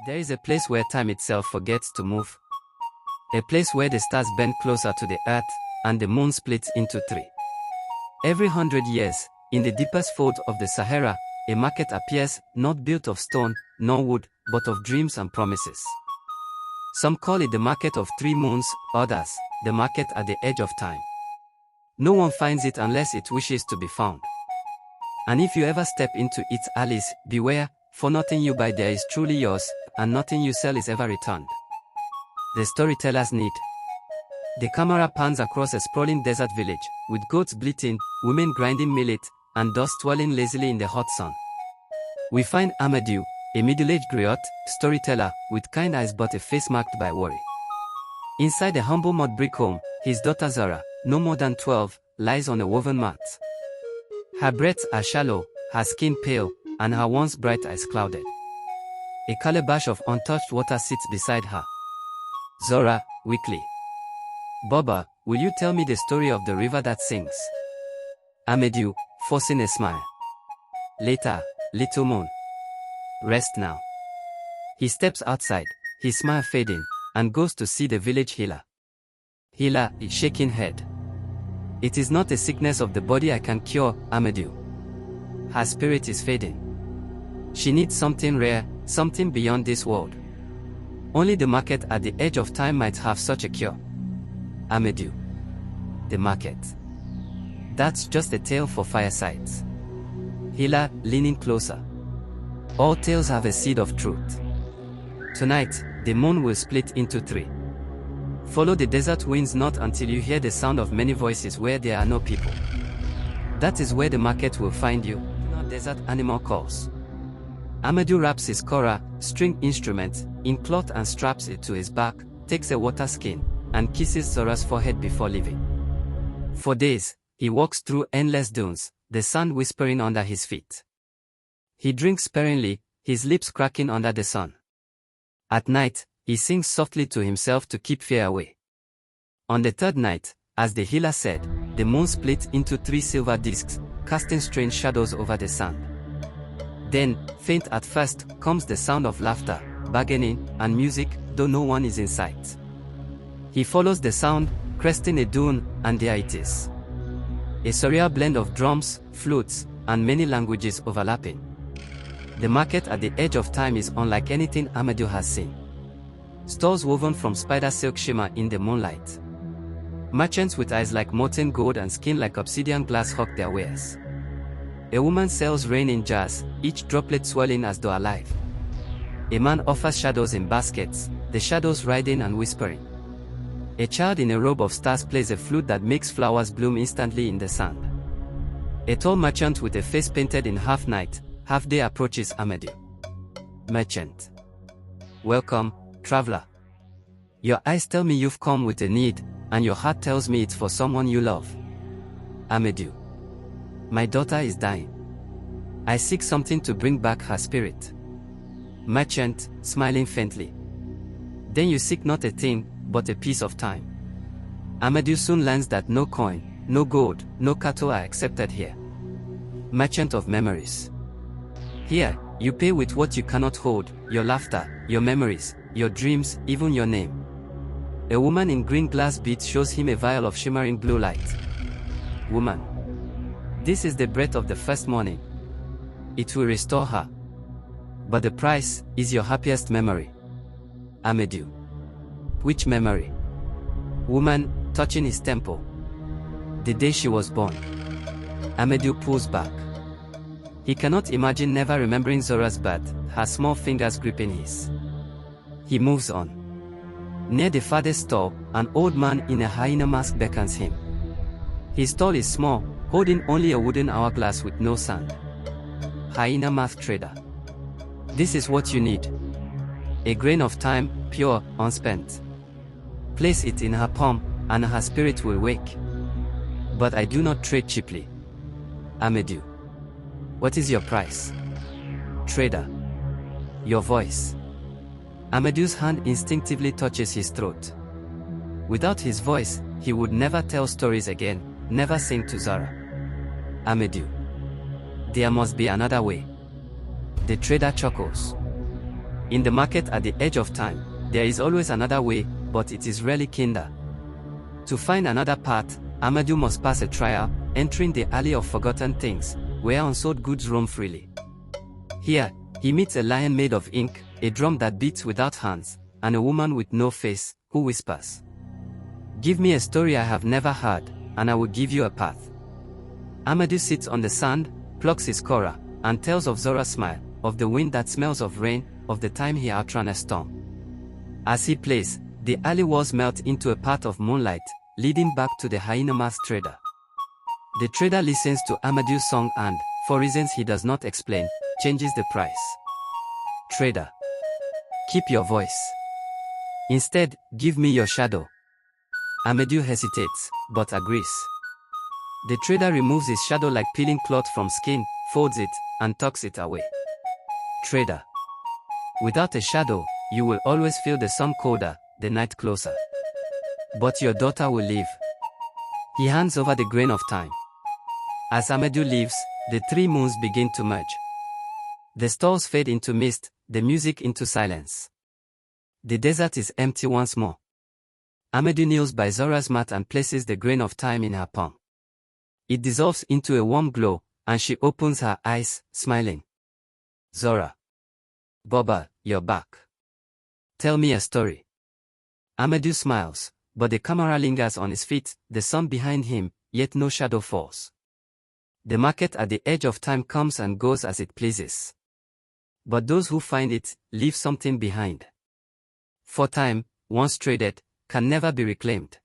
There is a place where time itself forgets to move. A place where the stars bend closer to the earth, and the moon splits into three. Every 100 years, in the deepest fold of the Sahara, a market appears, not built of stone, nor wood, but of dreams and promises. Some call it the market of three moons, others, the market at the edge of time. No one finds it unless it wishes to be found. And if you ever step into its alleys, beware, for nothing you buy there is truly yours, and nothing you sell is ever returned. The storyteller's need. The camera pans across a sprawling desert village, with goats bleating, women grinding millet, and dust swirling lazily in the hot sun. We find Amadou, a middle-aged griot, storyteller, with kind eyes but a face marked by worry. Inside a humble mud brick home, his daughter Zara, no more than 12, lies on a woven mat. Her breaths are shallow, her skin pale, and her once bright eyes clouded. A calabash of untouched water sits beside her. Zora, weakly. Baba, will you tell me the story of the river that sings? Amadou, forcing a smile. Later, little moon. Rest now. He steps outside, his smile fading, and goes to see the village healer. Healer, shaking head. It is not a sickness of the body I can cure, Amadou. Her spirit is fading. She needs something rare, something beyond this world. Only the market at the edge of time might have such a cure. Amadou. The market. That's just a tale for firesides. Healer, leaning closer. All tales have a seed of truth. Tonight, the moon will split into three. Follow the desert winds not until you hear the sound of many voices where there are no people. That is where the market will find you, not desert animal calls. Amadou wraps his kora, string instrument, in cloth and straps it to his back, takes a water skin, and kisses Zora's forehead before leaving. For days, he walks through endless dunes, the sand whispering under his feet. He drinks sparingly, his lips cracking under the sun. At night, he sings softly to himself to keep fear away. On the third night, as the healer said, the moon split into three silver discs, casting strange shadows over the sand. Then, faint at first, comes the sound of laughter, bargaining, and music, though no one is in sight. He follows the sound, cresting a dune, and there it is. A surreal blend of drums, flutes, and many languages overlapping. The market at the edge of time is unlike anything Amadou has seen. Stalls woven from spider silk shimmer in the moonlight. Merchants with eyes like molten gold and skin like obsidian glass hawk their wares. A woman sells rain in jars, each droplet swirling as though alive. A man offers shadows in baskets, the shadows riding and whispering. A child in a robe of stars plays a flute that makes flowers bloom instantly in the sand. A tall merchant with a face painted in half-night, half-day approaches Amadou. Merchant. Welcome, traveler. Your eyes tell me you've come with a need, and your heart tells me it's for someone you love. Amadou. My daughter is dying. I seek something to bring back her spirit. Merchant, smiling faintly. Then you seek not a thing, but a piece of time. Amadou soon learns that no coin, no gold, no cattle are accepted here. Merchant of memories. Here, you pay with what you cannot hold, your laughter, your memories, your dreams, even your name. A woman in green glass beads shows him a vial of shimmering blue light. Woman. This is the breath of the first morning. It will restore her. But the price is your happiest memory. Amadou. Which memory? Woman, touching his temple. The day she was born. Amadou pulls back. He cannot imagine never remembering Zora's birth, her small fingers gripping his. He moves on. Near the farthest stall, an old man in a hyena mask beckons him. His stall is small, holding only a wooden hourglass with no sand. Hyena mask trader. This is what you need. A grain of time, pure, unspent. Place it in her palm, and her spirit will wake. But I do not trade cheaply. Amadou. What is your price? Trader. Your voice. Amadou's hand instinctively touches his throat. Without his voice, he would never tell stories again, never sing to Zara. Amadou. There must be another way. The trader chuckles. In the market at the edge of time, there is always another way, but it is rarely kinder. To find another path, Amadou must pass a trial, entering the alley of forgotten things, where unsold goods roam freely. Here, he meets a lion made of ink, a drum that beats without hands, and a woman with no face, who whispers, "Give me a story I have never heard, and I will give you a path." Amadou sits on the sand, plucks his kora, and tells of Zora's smile, of the wind that smells of rain, of the time he outran a storm. As he plays, the alley walls melt into a path of moonlight, leading back to the hyena-masked trader. The trader listens to Amadou's song and, for reasons he does not explain, changes the price. Trader, keep your voice. Instead, give me your shadow. Amadou hesitates, but agrees. The trader removes his shadow like peeling cloth from skin, folds it, and tucks it away. Trader, without a shadow, you will always feel the sun colder, the night closer. But your daughter will live. He hands over the grain of time. As Amadou leaves, the 3 moons begin to merge. The stars fade into mist, the music into silence. The desert is empty once more. Amadou kneels by Zora's mat and places the grain of time in her palm. It dissolves into a warm glow, and she opens her eyes, smiling. Zora. Boba, you're back. Tell me a story. Amadou smiles, but the camera lingers on his feet, the sun behind him, yet no shadow falls. The market at the edge of time comes and goes as it pleases. But those who find it, leave something behind. For time, once traded, can never be reclaimed.